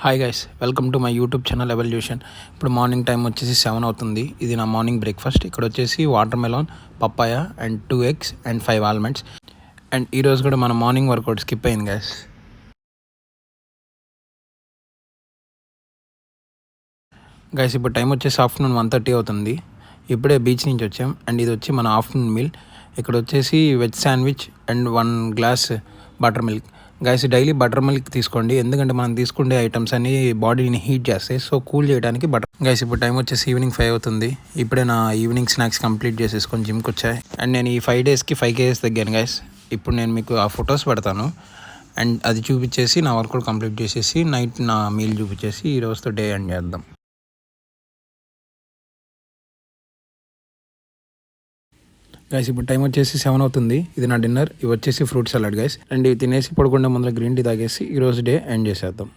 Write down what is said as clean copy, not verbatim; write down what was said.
Hi guys, welcome to my YouTube channel evolution. ఇప్పుడు morning time వచ్చేసి 7 అవుతుంది. ఇది నా మార్నింగ్ బ్రేక్ఫాస్ట్. ఇక్కడ వచ్చేసి water melon, papaya and 2 eggs and 5 almonds. And ఈరోజు కూడా మన మార్నింగ్ వర్కౌట్ స్కిప్ అయింది గైస్. గైస్ ఇప్పుడు టైం వచ్చేసి ఆఫ్టర్నూన్ 1:30 అవుతుంది. ఇప్పుడే బీచ్ నుంచి వచ్చాం. అండ్ ఇది వచ్చి మన ఆఫ్టర్నూన్ మీల్. ఇక్కడ వచ్చేసి veg sandwich and 1 glass butter milk. Guys daily butter milk తీసుకోండి, ఎందుకంటే మనం తీసుకునే ఐటమ్స్ అన్ని బాడీని హీట్ చేస్తాయి. సో కూల్ చేయడానికి బటర్. గైస్ ఇప్పుడు టైం వచ్చేసి ఈవినింగ్ 5 అవుతుంది. ఇప్పుడే నా ఈవినింగ్ స్నాక్స్ కంప్లీట్ చేసేసుకొని జిమ్కి వచ్చాయి. అండ్ నేను ఈ 5 daysకి 5 kgs తగ్గాను గైస్. ఇప్పుడు నేను మీకు ఆ ఫొటోస్ పెడతాను. అండ్ అది చూపించేసి నా వర్కౌట్ కంప్లీట్ చేసేసి నైట్ నా మీల్ చూపించేసి ఈ రోజుతో డే ఎండ్ చేద్దాం. గైస్ ఇప్పుడు టైం వచ్చేసి 7 అవుతుంది. ఇది నా డిన్నర్. ఇవి వచ్చేసి ఫ్రూట్ సలాడ్ గైస్. అండ్ ఇవి తినేసి పడుకుంటే ముందర గ్రీన్ టీ తాగేసి ఈరోజు డే ఎండ్ చేసేద్దాం.